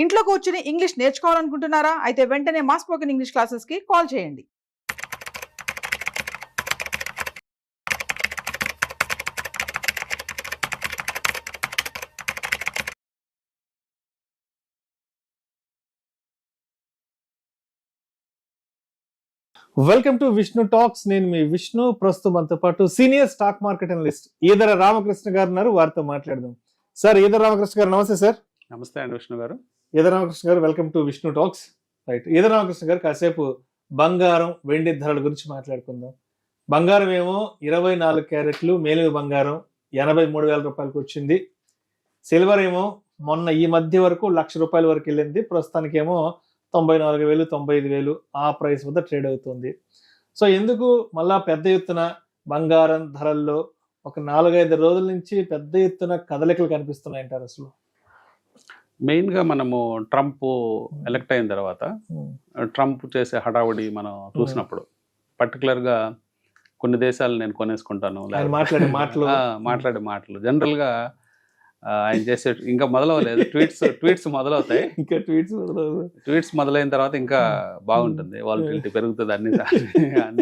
ఇంట్లో కూర్చుని ఇంగ్లీష్ నేర్చుకోవాలనుకుంటున్నారా? అయితే వెంటనే మా స్పోకెన్ ఇంగ్లీష్ క్లాసెస్‌కి కాల్ చేయండి. Welcome to Vishnu talks. నేను మీ విష్ణు. ప్రస్తుతం మనతో పాటు senior stock market analyst Eedara Ramakrishna గారు ఉన్నారు. వారితో మాట్లాడదాం. సార్, ఈదర రామకృష్ణ గారు నమస్తే సార్. నమస్తే అండి విష్ణు గారు. ఈదర రామకృష్ణ గారు, welcome to Vishnu talks. Right, Eedara Ramakrishna గారు, కాసేపు బంగారం వెండి ధరల గురించి మాట్లాడుకుందాం. బంగారం ఏమో 24 క్యారెట్లు మేలిమి బంగారం 83,000 రూపాయలకు వచ్చింది. సిల్వర్ ఏమో మొన్న ఈ మధ్య వరకు ₹1,00,000 వరకు వెళ్ళింది. ప్రస్తుతానికేమో 94,000 95,000 ఆ ప్రైస్ వద్ద ట్రేడ్ అవుతుంది. సో ఎందుకు మళ్ళా పెద్ద ఎత్తున బంగారం ధరల్లో ఒక 4-5 రోజుల నుంచి పెద్ద ఎత్తున కదలికలు కనిపిస్తున్నాయంటారు అసలు? మెయిన్గా మనము ట్రంప్ ఎలక్ట్ అయిన తర్వాత ట్రంప్ చేసే హడావుడి మనం చూసినప్పుడు, పర్టికులర్గా కొన్ని దేశాలు నేను కొనేసుకుంటాను మాట్లాడే మాటలు జనరల్గా ఆయన చేసే ఇంకా మొదలవలేదు. ట్వీట్స్ మొదలవుతాయి. ఇంకా ట్వీట్స్ మొదలైన తర్వాత ఇంకా బాగుంటుంది. వాలటిలిటీ పెరుగుతుంది అన్ని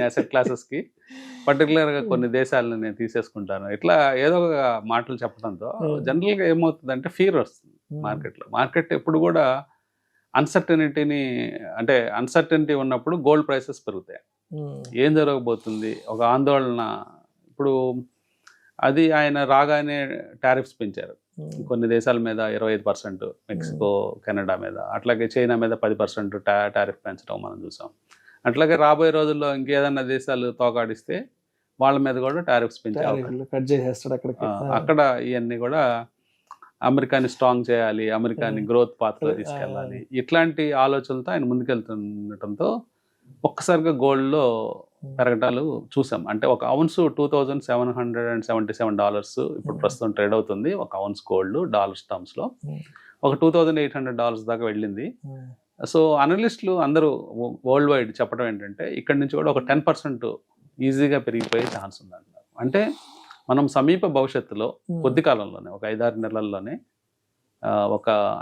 అసెట్ క్లాసెస్కి. పర్టికులర్గా కొన్ని దేశాలను నేను తీసేసుకుంటాను ఇట్లా ఏదో ఒక మాటలు చెప్పడంతో జనరల్గా ఏమవుతుందంటే ఫీర్ వస్తుంది మార్కెట్లో. మార్కెట్ ఎప్పుడు కూడా అన్సర్టనిటీ ఉన్నప్పుడు గోల్డ్ ప్రైసెస్ పెరుగుతాయి. ఏం జరగబోతుంది ఒక ఆందోళన. ఇప్పుడు అది ఆయన రాగానే టారిఫ్స్ పెంచారు కొన్ని దేశాల మీద 25%, మెక్సికో కెనడా మీద, అట్లాగే చైనా మీద 10% టారిఫ్ పెంచడం మనం చూసాం. అట్లాగే రాబోయే రోజుల్లో ఇంకేదన్నా దేశాలు తోకాడిస్తే వాళ్ళ మీద కూడా టారిఫ్స్ పెంచారు. అక్కడ ఇవన్నీ కూడా అమెరికాని స్ట్రాంగ్ చేయాలి, అమెరికాని గ్రోత్ పాత్రలో తీసుకెళ్ళాలి, ఇట్లాంటి ఆలోచనలతో ఆయన ముందుకెళ్తుండటంతో ఒక్కసారిగా గోల్డ్లో పెరగటాలు చూసాం. అంటే ఒక ఔన్స్ $2,777 ఇప్పుడు ప్రస్తుతం ట్రేడ్ అవుతుంది. ఒక ఔన్స్ గోల్డ్ డాలర్స్ టర్మ్స్లో ఒక $2,800 దాకా వెళ్ళింది. సో అనలిస్టులు అందరూ వరల్డ్ వైడ్ చెప్పడం ఏంటంటే ఇక్కడి నుంచి కూడా ఒక 10% ఈజీగా పెరిగిపోయే ఛాన్స్ ఉందంటారు. అంటే మనం సమీప భవిష్యత్తులో కొద్ది కాలంలోనే ఒక 5-6 నెలల్లోనే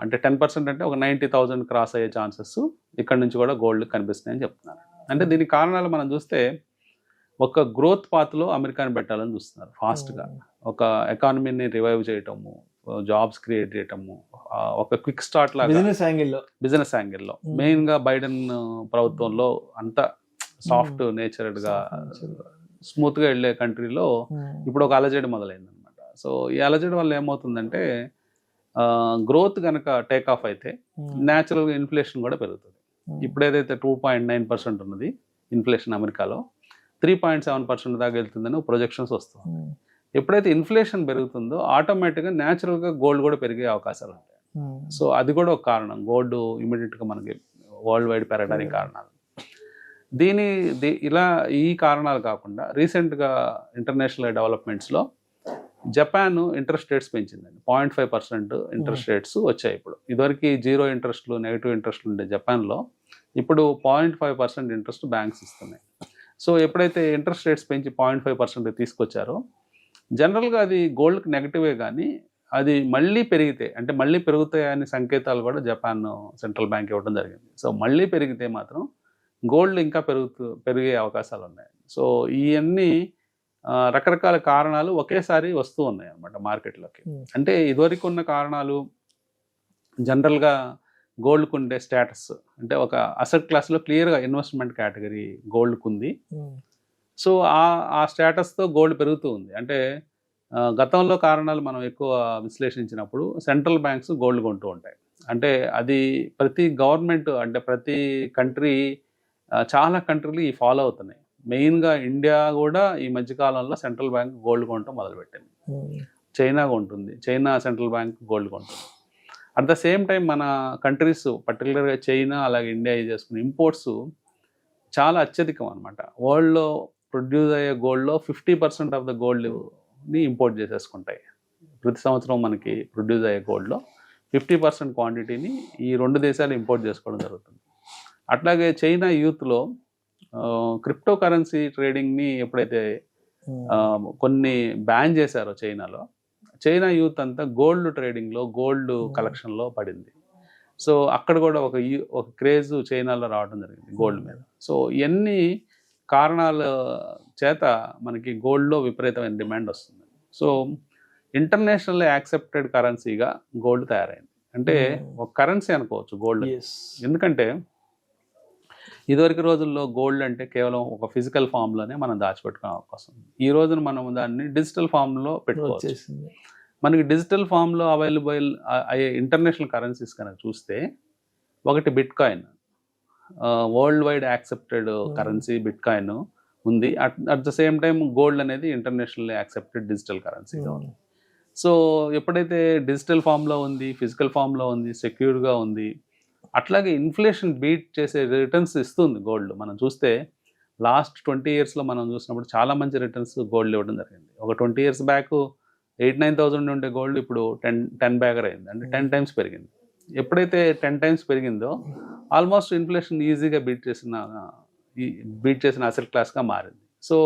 అంటే 10% అంటే ఒక 90,000 క్రాస్ అయ్యే ఛాన్సెస్ ఇక్కడ నుంచి కూడా గోల్డ్ కనిపిస్తున్నాయని చెప్తున్నారు. అంటే దీనికి కారణాలు మనం చూస్తే ఒక గ్రోత్ పాత్లో అమెరికాని పెట్టాలని చూస్తున్నారు ఫాస్ట్గా. ఒక ఎకానమీని రివైవ్ చేయటము, జాబ్స్ క్రియేట్ చేయటము, ఒక క్విక్ స్టార్ట్ లాగా బిజినెస్ యాంగిల్లో మెయిన్గా బైడెన్ ప్రభుత్వంలో అంత సాఫ్ట్ నేచర్డ్గా స్మూత్గా వెళ్ళే కంట్రీలో ఇప్పుడు ఒక అలజడి మొదలైందనమాట. సో ఈ అలజడి వల్ల ఏమవుతుందంటే గ్రోత్ కనుక టేక్ ఆఫ్ అయితే న్యాచురల్గా ఇన్ఫ్లేషన్ కూడా పెరుగుతుంది. ఇప్పుడు ఏదైతే 2.9% ఉన్నది ఇన్ఫ్లేషన్ అమెరికాలో 3.7% దాకా వెళ్తుందని ప్రొజెక్షన్స్ వస్తుంది. ఎప్పుడైతే ఇన్ఫ్లేషన్ పెరుగుతుందో ఆటోమేటిక్గా న్యాచురల్గా గోల్డ్ కూడా పెరిగే అవకాశాలు ఉంటాయి. సో అది కూడా ఒక కారణం గోల్డ్ ఇమీడియట్గా మనకి వరల్డ్ వైడ్ పెరగడానికి కారణాలు. ఇలా ఈ కారణాలు కాకుండా రీసెంట్గా ఇంటర్నేషనల్ డెవలప్మెంట్స్లో జపాన్ ఇంట్రెస్ట్ రేట్స్ పెంచిందండి. 0.5% ఇంట్రెస్ట్ రేట్స్ వచ్చాయి. ఇప్పుడు ఇదివరకు 0 ఇంట్రెస్ట్లు, నెగిటివ్ ఇంట్రెస్ట్లు ఉండే జపాన్లో ఇప్పుడు 0.5% ఇంట్రెస్ట్ బ్యాంక్స్ ఇస్తున్నాయి. సో ఎప్పుడైతే ఇంట్రెస్ట్ రేట్స్ పెంచి 0.5% తీసుకొచ్చారో జనరల్గా అది గోల్డ్కి నెగిటివే, కానీ అది మళ్ళీ పెరిగితే అంటే మళ్ళీ పెరుగుతాయని సంకేతాలు కూడా జపాన్ సెంట్రల్ బ్యాంక్ ఇవ్వడం జరిగింది. సో మళ్ళీ పెరిగితే మాత్రం గోల్డ్ ఇంకా పెరిగే అవకాశాలు ఉన్నాయి. సో ఇవన్నీ రకరకాల కారణాలు ఒకేసారి వస్తూ ఉన్నాయి అన్నమాట మార్కెట్లోకి. అంటే ఇదివరకు ఉన్న కారణాలు జనరల్గా గోల్డ్కు ఉండే స్టేటస్, అంటే ఒక అసెట్ క్లాస్లో క్లియర్గా ఇన్వెస్ట్మెంట్ కేటగిరీ గోల్డ్కు ఉంది. సో ఆ స్టేటస్తో గోల్డ్ పెరుగుతూ ఉంది. అంటే గతంలో కారణాలు మనం ఎక్కువ విశ్లేషించినప్పుడు సెంట్రల్ బ్యాంక్స్ గోల్డ్ కొంటూ ఉంటాయి. అంటే అది ప్రతి గవర్నమెంట్, అంటే ప్రతి కంట్రీ, చాలా కంట్రీలు ఈ ఫాలో అవుతున్నాయి. మెయిన్గా ఇండియా కూడా ఈ మధ్యకాలంలో సెంట్రల్ బ్యాంక్ గోల్డ్ కొనటం మొదలుపెట్టింది. చైనా కొంటుంది, చైనా సెంట్రల్ బ్యాంక్ గోల్డ్ కొంటుంది. అట్ ద సేమ్ టైం మన కంట్రీస్, పర్టికులర్గా చైనా అలాగే ఇండియా చేసుకునే ఇంపోర్ట్స్ చాలా అత్యధికం అనమాట. వరల్డ్లో ప్రొడ్యూస్ అయ్యే గోల్డ్లో 50% ఆఫ్ ద గోల్డ్ని ఇంపోర్ట్ చేసేసుకుంటాయి. ప్రతి సంవత్సరం మనకి ప్రొడ్యూస్ అయ్యే గోల్డ్లో 50% క్వాంటిటీని ఈ రెండు దేశాలు ఇంపోర్ట్ చేసుకోవడం జరుగుతుంది. అట్లాగే చైనా యూత్లో క్రిప్టో కరెన్సీ ట్రేడింగ్ని ఎప్పుడైతే కొన్ని బ్యాన్ చేశారో చైనాలో, చైనా యూత్ అంతా గోల్డ్ ట్రేడింగ్లో, గోల్డ్ కలెక్షన్లో పడింది. సో అక్కడ కూడా ఒక క్రేజ్ చైనాలో రావడం జరిగింది గోల్డ్ మీద. సో ఇవన్నీ కారణాల చేత మనకి గోల్డ్లో విపరీతమైన డిమాండ్ వస్తుంది. సో ఇంటర్నేషనల్ యాక్సెప్టెడ్ కరెన్సీగా గోల్డ్ తయారైంది. అంటే ఒక కరెన్సీ అనుకోవచ్చు గోల్డ్. ఎందుకంటే ఇదివరకు రోజుల్లో గోల్డ్ అంటే కేవలం ఒక ఫిజికల్ ఫామ్లోనే మనం దాచిపెట్టుకునే అవకాశం ఉంది. ఈ రోజున మనం దాన్ని డిజిటల్ ఫామ్లో పెట్టుకోవచ్చు. మనకి డిజిటల్ ఫామ్లో అవైలబుల్ అయ్యే ఇంటర్నేషనల్ కరెన్సీస్ కనుక చూస్తే ఒకటి bitcoin, worldwide accepted currency bitcoin ఉంది. At the same time gold అనేది ఇంటర్నేషనల్ యాక్సెప్టెడ్ డిజిటల్ కరెన్సీగా ఉంది. సో ఎప్పుడైతే డిజిటల్ ఫామ్లో ఉంది, ఫిజికల్ ఫామ్లో ఉంది, సెక్యూర్గా ఉంది, అట్లాగే ఇన్ఫ్లేషన్ బీట్ చేసే రిటర్న్స్ ఇస్తుంది గోల్డ్. మనం చూస్తే లాస్ట్ 20 yearsలో మనం చూసినప్పుడు చాలా మంచి రిటర్న్స్ గోల్డ్ ఇవ్వడం జరిగింది. ఒక 20 years బ్యాక్ 8-9,000 ఉండే గోల్డ్ ఇప్పుడు 10 bagger అయింది. అంటే 10 times పెరిగింది. ఎప్పుడైతే 10 times పెరిగిందో ఆల్మోస్ట్ ఇన్ఫ్లేషన్ ఈజీగా బీట్ చేసిన అసెట్ క్లాస్గా మారింది. సో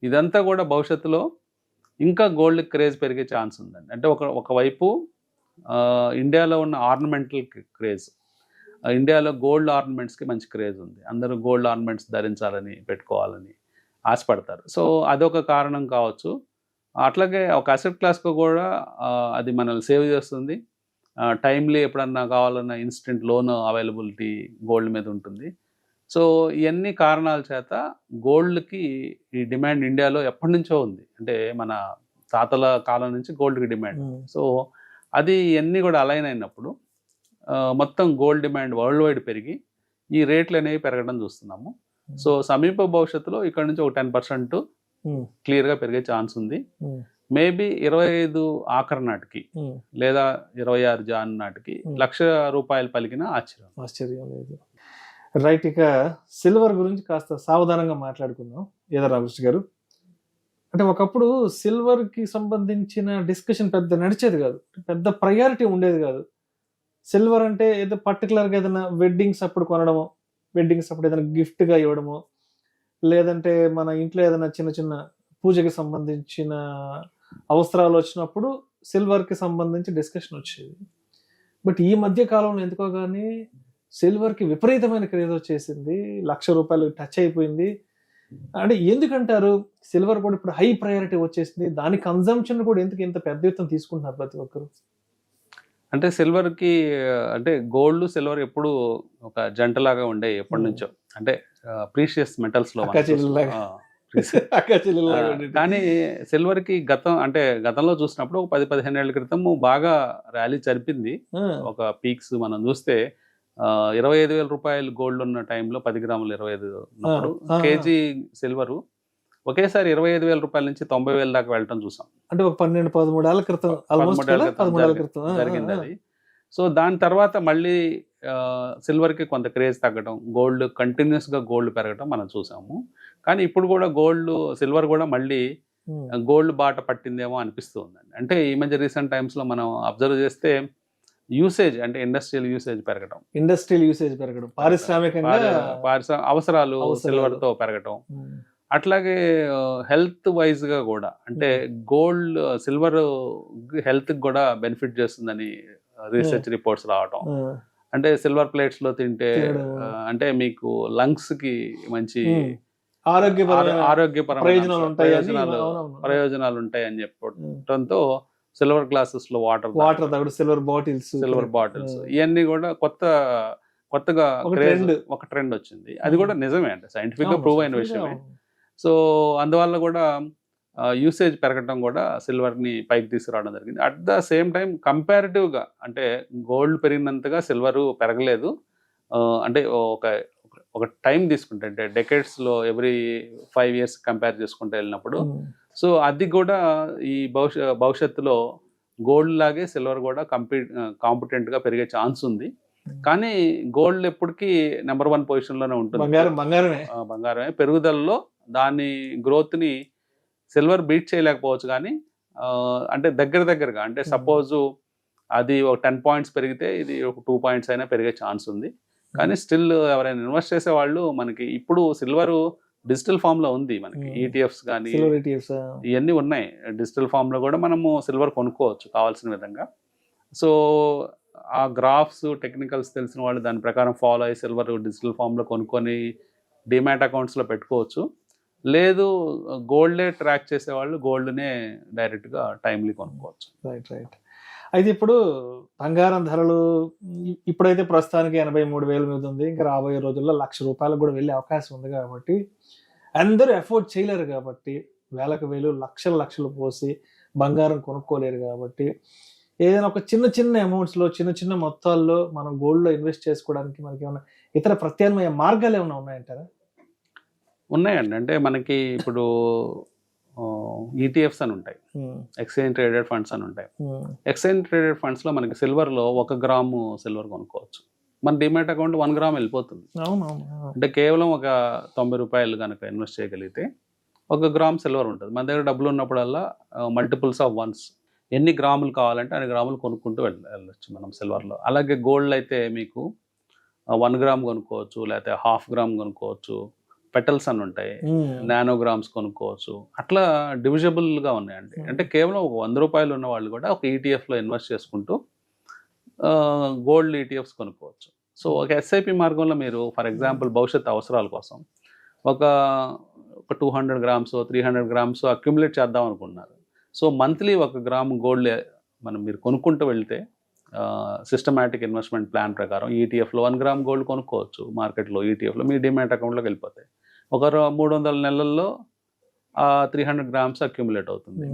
ఇదంతా కూడా భవిష్యత్తులో ఇంకా గోల్డ్ క్రేజ్ పెరిగే ఛాన్స్ ఉందండి. అంటే ఒకవైపు ఇండియాలో ఉన్న ఆర్నమెంటల్ క్రేజ్, ఇండియాలో గోల్డ్ ఆర్నమెంట్స్కి మంచి క్రేజ్ ఉంది. అందరూ గోల్డ్ ఆర్నమెంట్స్ ధరించాలని, పెట్టుకోవాలని ఆశపడతారు. సో అదొక కారణం కావచ్చు. అట్లాగే ఒక అసెట్ క్లాస్కు కూడా అది మనల్ని సేవ్ చేస్తుంది. టైమ్లీ ఎప్పుడన్నా కావాలన్నా ఇన్స్టెంట్ లోన్ అవైలబిలిటీ గోల్డ్ మీద ఉంటుంది. సో ఇవన్నీ కారణాల చేత గోల్డ్కి ఈ డిమాండ్ ఇండియాలో ఎప్పటి నుంచో ఉంది. అంటే మన తాతల కాలం నుంచి గోల్డ్కి డిమాండ్. సో అది ఇవన్నీ కూడా అలైన్ అయినప్పుడు మొత్తం గోల్డ్ డిమాండ్ వరల్డ్ వైడ్ పెరిగి ఈ రేట్లు అనేవి పెరగడం చూస్తున్నాము. సో సమీప భవిష్యత్తులో ఇక్కడ నుంచి ఒక 10% క్లియర్గా పెరిగే ఛాన్స్ ఉంది. మేబీ 25 ఆఖరి నాటికి లేదా 26 జాన్ నాటికి ₹1,00,000 పలికిన ఆశ్చర్యం లేదు. రైట్, ఇక సిల్వర్ గురించి కాస్త సావధానంగా మాట్లాడుకుందాం రామకృష్ణ గారు. అంటే ఒకప్పుడు సిల్వర్కి సంబంధించిన డిస్కషన్ పెద్ద నడిచేది కాదు, పెద్ద ప్రయారిటీ ఉండేది కాదు. సిల్వర్ అంటే ఏదో పర్టికులర్గా ఏదైనా వెడ్డింగ్స్ అప్పుడు కొనడము, వెడ్డింగ్స్ అప్పుడు ఏదైనా గిఫ్ట్గా ఇవ్వడము, లేదంటే మన ఇంట్లో ఏదైనా చిన్న చిన్న పూజకి సంబంధించిన అవసరాలు వచ్చినప్పుడు సిల్వర్కి సంబంధించి డిస్కషన్ వచ్చేది. బట్ ఈ మధ్య కాలంలో ఎందుకో కానీ సిల్వర్కి విపరీతమైన క్రేజ్ వచ్చేసింది, ₹1,00,000 టచ్ అయిపోయింది. అంటే ఎందుకంటారు సిల్వర్ కూడా ఇప్పుడు హై ప్రయారిటీ వచ్చేసింది, దాని కన్జంప్షన్ కూడా ఎందుకు ఇంత పెద్ద ఎత్తున తీసుకుంటున్నారు ప్రతి ఒక్కరు? అంటే సిల్వర్కి అంటే గోల్డ్ సిల్వర్ ఎప్పుడు ఒక జంటలాగా ఉండే ఎప్పటి నుంచో, అంటే ప్రీషియస్ మెటల్స్లో. కానీ సిల్వర్కి గతంలో చూసినప్పుడు ఒక 10-15 ఏళ్ల క్రితం బాగా ర్యాలీ జరిపింది. ఒక పీక్స్ మనం చూస్తే ₹25,000 గోల్డ్ ఉన్న టైంలో 10 గ్రాములు 25 ఉన్నప్పుడు కేజీ సిల్వరు ఒకేసారి ₹25,000 నుంచి 90,000 దాకా వెళ్ళటం చూసాం. అంటే ఒక 12-13 ఏళ్ల క్రితం జరిగింది అది. సో దాని తర్వాత మళ్ళీ సిల్వర్కి కొంత క్రేజ్ తగ్గడం, గోల్డ్ కంటిన్యూస్గా గోల్డ్ పెరగడం మనం చూసాము. కానీ ఇప్పుడు కూడా సిల్వర్ కూడా మళ్ళీ గోల్డ్ బాట పట్టిందేమో అనిపిస్తూ ఉందండి. అంటే ఈ మధ్య రీసెంట్ టైమ్స్లో మనం అబ్జర్వ్ చేస్తే యూసేజ్, అంటే ఇండస్ట్రియల్ యూసేజ్ పెరగడం, పారిశ్రామికంగా అవసరాలు సిల్వర్తో పెరగటం, అట్లాగే హెల్త్ వైజ్గా కూడా, అంటే సిల్వర్ హెల్త్కి కూడా బెనిఫిట్ చేస్తుందని రీసెర్చ్ రిపోర్ట్స్ రావటం. అంటే సిల్వర్ ప్లేట్స్లో తింటే అంటే మీకు లంగ్స్కి మంచి ఆరోగ్యపరమైన ప్రయోజనాలు ఉంటాయని చెప్పడంతో సిల్వర్ గ్లాసెస్లో వాటర్ తాగడం, సిల్వర్ బాటిల్స్ ఇవన్నీ కూడా కొత్తగా ఒక ట్రెండ్ వచ్చింది. అది కూడా నిజమే, అంటే సైంటిఫిక్గా ప్రూవ్ అయిన విషయమే. సో అందువల్ల కూడా యూసేజ్ పెరగడం కూడా సిల్వర్ని పైకి తీసుకురావడం జరిగింది. అట్ ద సేమ్ టైం కంపారిటివ్గా, అంటే గోల్డ్ పెరిగినంతగా సిల్వర్ పెరగలేదు. అంటే ఒక టైం తీసుకుంటే, అంటే డెకేడ్స్లో ఎవ్రీ 5 years కంపేర్ చేసుకుంటూ వెళ్ళినప్పుడు, సో అది కూడా ఈ భవిష్యత్తులో గోల్డ్ లాగే సిల్వర్ కూడా కాంపిటెంట్గా పెరిగే ఛాన్స్ ఉంది. కానీ గోల్డ్ ఎప్పటికీ నెంబర్ 1 పొజిషన్లోనే ఉంటుంది. బంగారమే పెరుగుదలలో దాని గ్రోత్ని సిల్వర్ బీట్ చేయలేకపోవచ్చు. కానీ అంటే దగ్గరగా, అంటే సపోజు అది ఒక 10 points పెరిగితే ఇది ఒక 2 points అయినా పెరిగే ఛాన్స్ ఉంది. కానీ స్టిల్ ఎవరైనా ఇన్వెస్ట్ చేసే వాళ్ళు, మనకి ఇప్పుడు సిల్వర్ డిజిటల్ ఫామ్లో ఉంది, మనకి ETFs కానీ ఇవన్నీ ఉన్నాయి. డిజిటల్ ఫామ్లో కూడా మనము సిల్వర్ కొనుక్కోవచ్చు కావాల్సిన విధంగా. సో ఆ గ్రాఫ్స్ టెక్నికల్స్ తెలిసిన వాళ్ళు దాని ప్రకారం ఫాలో అయ్యి సిల్వర్ డిజిటల్ ఫామ్లో కొనుక్కొని డిమాట్ అకౌంట్స్లో పెట్టుకోవచ్చు. లేదు గోల్డే ట్రాక్ చేసేవాళ్ళు గోల్డ్నే డైరెక్ట్గా టైమ్లీ కొనుక్కోవచ్చు. రైట్. అయితే ఇప్పుడు బంగారం ధరలు ఇప్పుడైతే ప్రస్తుతానికి 83,000 మీద ఉంది. ఇంకా రాబోయే రోజుల్లో ₹1,00,000 కూడా వెళ్ళే అవకాశం ఉంది కాబట్టి అందరూ అఫోర్డ్ చేయలేరు కాబట్టి వేలకు వేలు లక్షలు పోసి బంగారం కొనుక్కోలేరు కాబట్టి ఏదైనా ఒక చిన్న అమౌంట్స్లో చిన్న మొత్తాల్లో మనం గోల్డ్లో ఇన్వెస్ట్ చేసుకోవడానికి మనకి ఏమైనా ఇతర ప్రత్యామ్నాయ మార్గాలు ఏమైనా ఉన్నాయంటారా? ఉన్నాయండి. అంటే మనకి ఇప్పుడు ఈటీఎఫ్స్ అని ఉంటాయి, ఎక్స్చేంజ్ ట్రేడెడ్ ఫండ్స్ అని ఉంటాయి. ఎక్స్చేంజ్ ట్రేడెడ్ ఫండ్స్లో మనకి సిల్వర్లో 1 గ్రాము సిల్వర్ కొనుక్కోవచ్చు. మన డిమాట్ అకౌంట్ 1 గ్రామ్ వెళ్ళిపోతుంది. అంటే కేవలం ఒక ₹90 కనుక ఇన్వెస్ట్ చేయగలిగితే 1 గ్రామ్ సిల్వర్ ఉంటుంది. మన దగ్గర డబ్బులు ఉన్నప్పుడల్లా మల్టిపుల్స్ ఆఫ్ వన్స్ ఎన్ని గ్రాములు కావాలంటే అన్ని గ్రాములు కొనుక్కుంటూ వెళ్ళొచ్చు మనం సిల్వర్లో. అలాగే గోల్డ్ అయితే మీకు 1 గ్రామ్ కొనుక్కోవచ్చు, లేకపోతే 1/2 గ్రామ్ కొనుక్కోవచ్చు. పెటల్స్ అని ఉంటాయి, నానోగ్రామ్స్ కొనుక్కోవచ్చు. అట్లా డివిజబుల్గా ఉన్నాయండి. అంటే కేవలం ఒక ₹100 ఉన్న వాళ్ళు కూడా ఒక ఈటీఎఫ్లో ఇన్వెస్ట్ చేసుకుంటూ గోల్డ్ ఈటీఎఫ్స్ కొనుక్కోవచ్చు. సో ఒక ఎస్ఐపి మార్గంలో మీరు ఫర్ ఎగ్జాంపుల్ భవిష్యత్ అవసరాల కోసం ఒక 200 గ్రామ్స్ 300 గ్రామ్స్ అక్యుములేట్ చేద్దాం అనుకుంటున్నారు. సో మంత్లీ 1 గ్రామ్ గోల్డ్ మీరు కొనుక్కుంటూ వెళ్తే సిస్టమాటిక్ ఇన్వెస్ట్మెంట్ ప్లాన్ ప్రకారం ఈటీఎఫ్లో 1 గ్రామ్ గోల్డ్ కొనుక్కోవచ్చు. మార్కెట్లో ఈటీఎఫ్లో మీ డిమాట్ అకౌంట్లోకి వెళ్ళిపోతాయి. ఒక 300 నెలల్లో 300 గ్రామ్స్ అక్యుములేట్ అవుతుంది.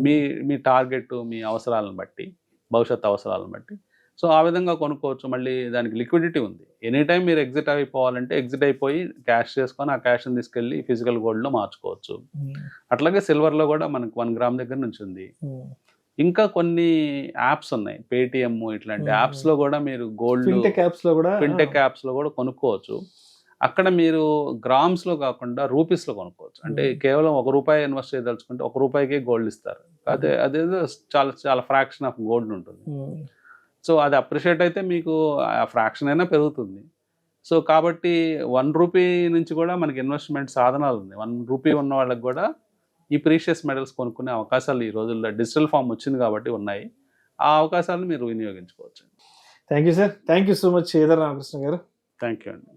మీ టార్గెట్ మీ అవసరాలను బట్టి, భవిష్యత్ అవసరాలను బట్టి. సో ఆ విధంగా కొనుక్కోవచ్చు. మళ్ళీ దానికి లిక్విడిటీ ఉంది. ఎనీ టైం మీరు ఎగ్జిట్ అయిపోవాలంటే ఎగ్జిట్ అయిపోయి క్యాష్ చేసుకొని ఆ క్యాష్ని తీసుకెళ్ళి ఫిజికల్ గోల్డ్లో మార్చుకోవచ్చు. అట్లాగే సిల్వర్లో కూడా మనకు 1 గ్రామ్ దగ్గర నుంచి ఉంది. ఇంకా కొన్ని యాప్స్ ఉన్నాయి, పేటిఎం ఇట్లాంటి యాప్స్లో కూడా మీరు గోల్డ్ ఫిన్టెక్ యాప్స్లో కూడా కొనుక్కోవచ్చు. అక్కడ మీరు గ్రామ్స్లో కాకుండా రూపీస్లో కొనుక్కోవచ్చు. అంటే కేవలం ₹1 ఇన్వెస్ట్ చేయదలుచుకుంటే ₹1కే గోల్డ్ ఇస్తారు. అదేదో చాలా ఫ్రాక్షన్ ఆఫ్ గోల్డ్ ఉంటుంది. సో అది అప్రిషియేట్ అయితే మీకు ఆ ఫ్రాక్షన్ అయినా పెరుగుతుంది. సో కాబట్టి ₹1 నుంచి కూడా మనకి ఇన్వెస్ట్మెంట్ సాధనాలు ఉన్నాయి. ₹1 ఉన్న వాళ్ళకి కూడా ఈ ప్రీషియస్ మెటల్స్ కొనుక్కునే అవకాశాలు ఈ రోజుల్లో డిజిటల్ ఫామ్ వచ్చింది కాబట్టి ఉన్నాయి. ఆ అవకాశాలను మీరు వినియోగించుకోవచ్చు. Thank you sir. Thank you so much Eedara Ramakrishna గారు. థ్యాంక్ యూ అండి.